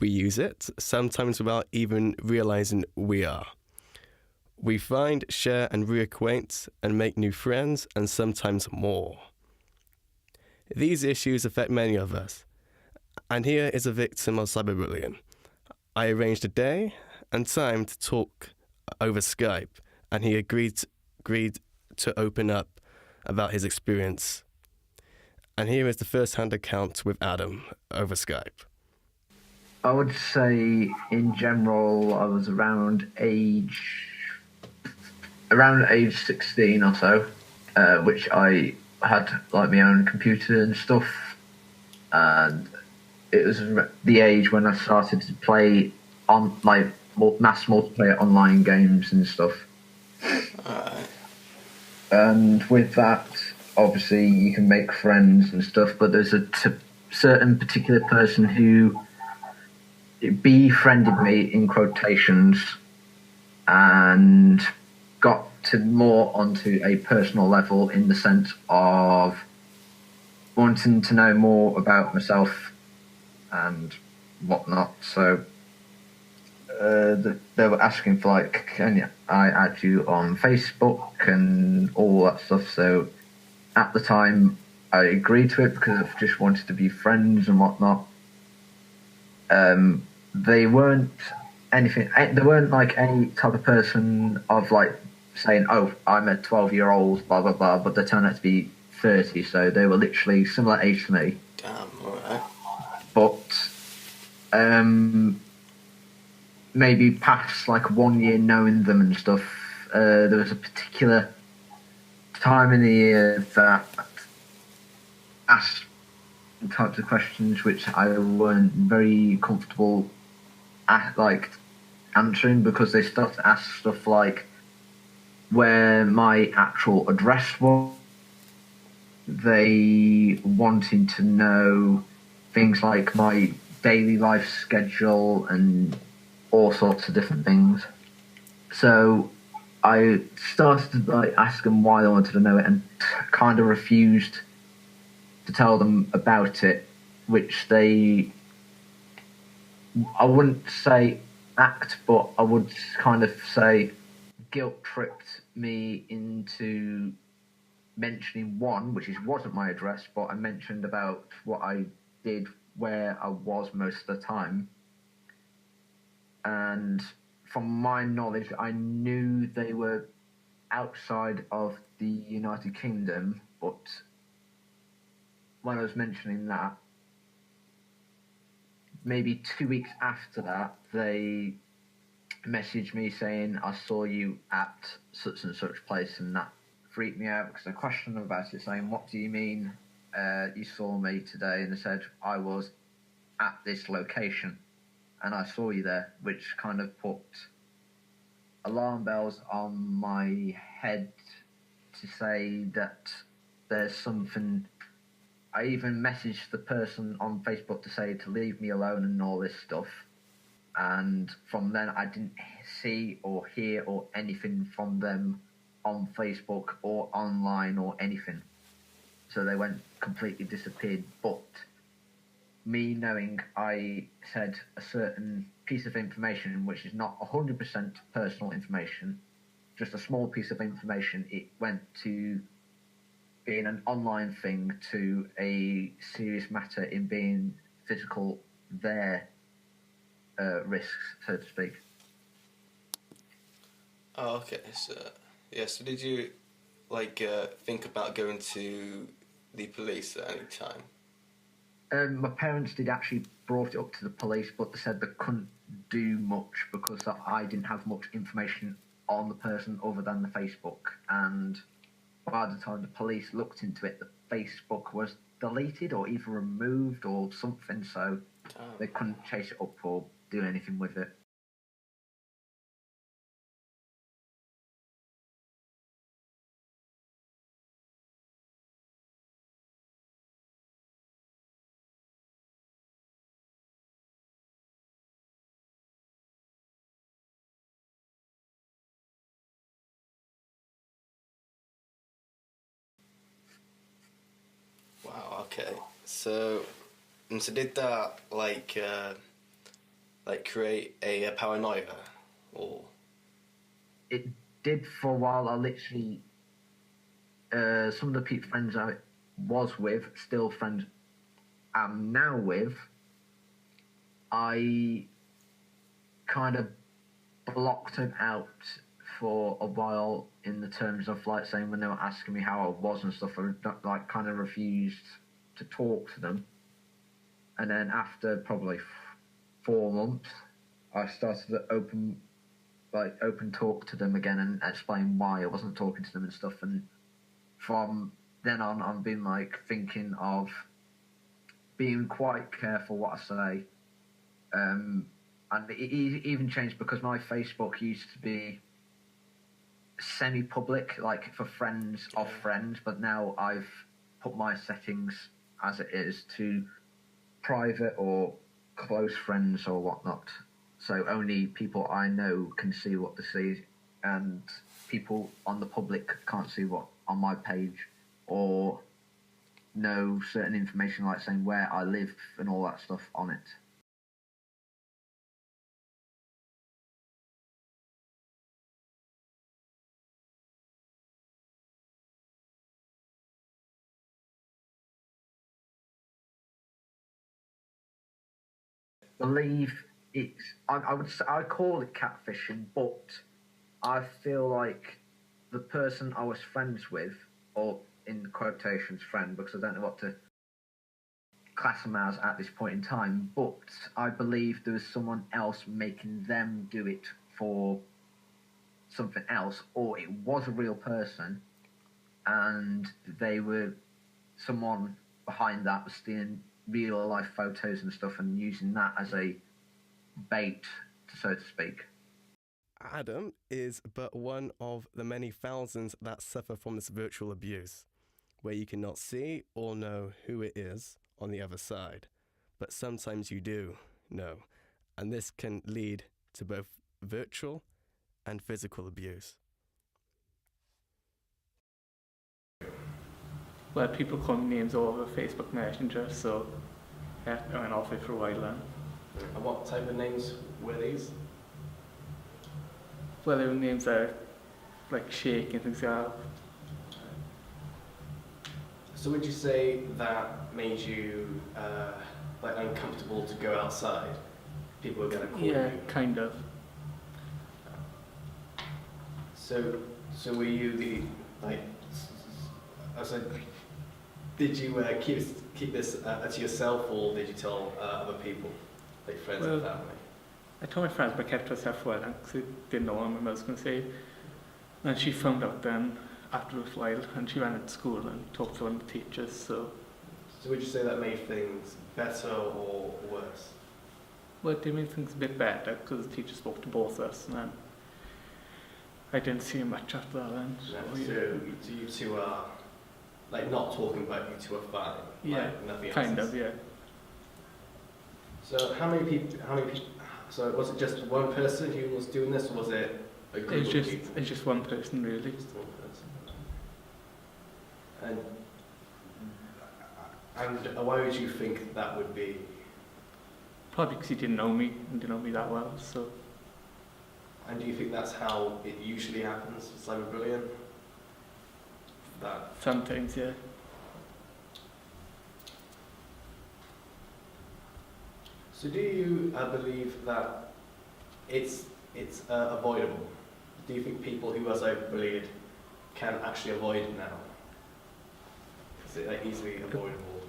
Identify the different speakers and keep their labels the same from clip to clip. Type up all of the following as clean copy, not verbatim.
Speaker 1: we use it, sometimes without even realizing we are. We find, share, and reacquaint and make new friends, and sometimes more. These issues affect many of us, and here is a victim of cyberbullying. I arranged a day and time to talk over Skype, and he agreed to open up about his experience. And here is the first-hand account with Adam over Skype.
Speaker 2: I would say, in general, I was around age 16 or so, which I had like my own computer and stuff, and it was the age when I started to play on like mass multiplayer online games and stuff. And with that, obviously, you can make friends and stuff, but there's a certain particular person who befriended me in quotations and got to more onto a personal level in the sense of wanting to know more about myself and whatnot. So they were asking for like, can I add you on Facebook and all that stuff. So at the time I agreed to it because I just wanted to be friends and whatnot. They weren't anything. They weren't like any type of person of like saying, "Oh, I'm a 12-year-old," blah blah blah. But they turned out to be 30, so they were literally similar age to me.
Speaker 3: Damn, alright.
Speaker 2: But maybe past like 1 year knowing them and stuff, there was a particular time in the year that asked types of questions which I weren't very comfortable like answering, because they started to ask stuff like where my actual address was. They wanted to know things like my daily life schedule and all sorts of different things. So I started to like ask them why they wanted to know it, and kind of refused to tell them about it, which they, I wouldn't say act, but I would kind of say guilt tripped me into mentioning one, which wasn't my address, but I mentioned about what I did, where I was most of the time. And from my knowledge, I knew they were outside of the United Kingdom, but when I was mentioning that, maybe 2 weeks after that, they messaged me saying, I saw you at such and such place, and that freaked me out because I questioned them about it, saying, what do you mean you saw me today? And they said, I was at this location and I saw you there, which kind of put alarm bells on my head to say that there's something. I even messaged the person on Facebook to say to leave me alone and all this stuff. And from then I didn't see or hear or anything from them on Facebook or online or anything. So they went completely disappeared. But me knowing I said a certain piece of information, which is not 100% personal information, just a small piece of information, it went to being an online thing to a serious matter in being physical risks, so to speak.
Speaker 3: Oh, okay. So did you think about going to the police at any time?
Speaker 2: My parents did actually brought it up to the police, but they said they couldn't do much because I didn't have much information on the person other than the Facebook. And by the time the police looked into it, the Facebook was deleted or either removed or something, so they couldn't chase it up or do anything with it.
Speaker 3: Wow. Okay. So did that like create a paranoia, or
Speaker 2: It did for a while. I literally, some of the friends I was with, still friends I'm now with, I kind of blocked them out for a while in the terms of like saying when they were asking me how I was and stuff, I like kind of refused to talk to them. And then after probably 4 months, I started to open talk to them again and explain why I wasn't talking to them and stuff. And from then on, I've been like thinking of being quite careful what I say. And it even changed because my Facebook used to be semi-public, like for friends of friends, but now I've put my settings as it is to private or close friends or whatnot. So only people I know can see what they see, and people on the public can't see what on my page or know certain information like saying where I live and all that stuff on it. Believe it's I'd call it catfishing, but I feel like the person I was friends with, or in quotations friend, because I don't know what to class them as at this point in time, but I believe there was someone else making them do it for something else, or it was a real person and they were someone behind that was stealing real life photos and stuff and using that as a bait, so to speak.
Speaker 1: Adam is but one of the many thousands that suffer from this virtual abuse, where you cannot see or know who it is on the other side, but sometimes you do know, and this can lead to both virtual and physical abuse.
Speaker 4: Well, people call me names all over Facebook Messenger, so yeah, I went off it for a while then.
Speaker 5: And what type of names were these?
Speaker 4: Well, there were names that like Shake and things like that.
Speaker 5: So would you say that made you like uncomfortable to go outside? People were going to call
Speaker 4: Yeah,
Speaker 5: you.
Speaker 4: kind of.
Speaker 5: So were you the like? I said, did you keep this to yourself, or did you tell other people, like friends and family?
Speaker 4: I told my friends, but I kept to myself for a while because I didn't know what my mother was going to say. And she found out then after a while, and she went into school and talked to one of the teachers. So
Speaker 5: would you say that made things better or worse?
Speaker 4: well, it did make things a bit better because the teacher spoke to both of us, and then I didn't see him much after that. Then.
Speaker 5: So you two are like not talking, but you two are fine.
Speaker 4: Yeah,
Speaker 5: like, nothing
Speaker 4: kind
Speaker 5: else
Speaker 4: of, yeah.
Speaker 5: So how many people? So was it just one person who was doing this, or was it a group of people?
Speaker 4: It's just one person, really.
Speaker 5: Just one person. And why would you think that would be?
Speaker 4: Probably because he didn't know me and didn't know me that well. So.
Speaker 5: And do you think that's how it usually happens with cyberbullying? That
Speaker 4: Sometimes, yeah.
Speaker 5: So do you believe that it's avoidable? Do you think people who are cyberbullied can actually avoid it now? Is it like easily avoidable?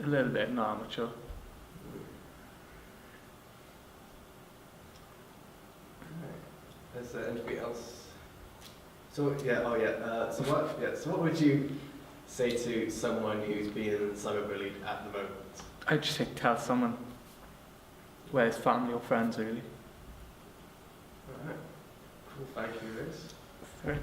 Speaker 4: A little bit, no, I'm not sure.
Speaker 5: Is there anything else? So so what would you say to someone who's being cyberbullied at the moment?
Speaker 4: I'd just like tell someone, whether it's family or friends, really.
Speaker 5: Alright. Cool, thank you, Liz.
Speaker 4: Right.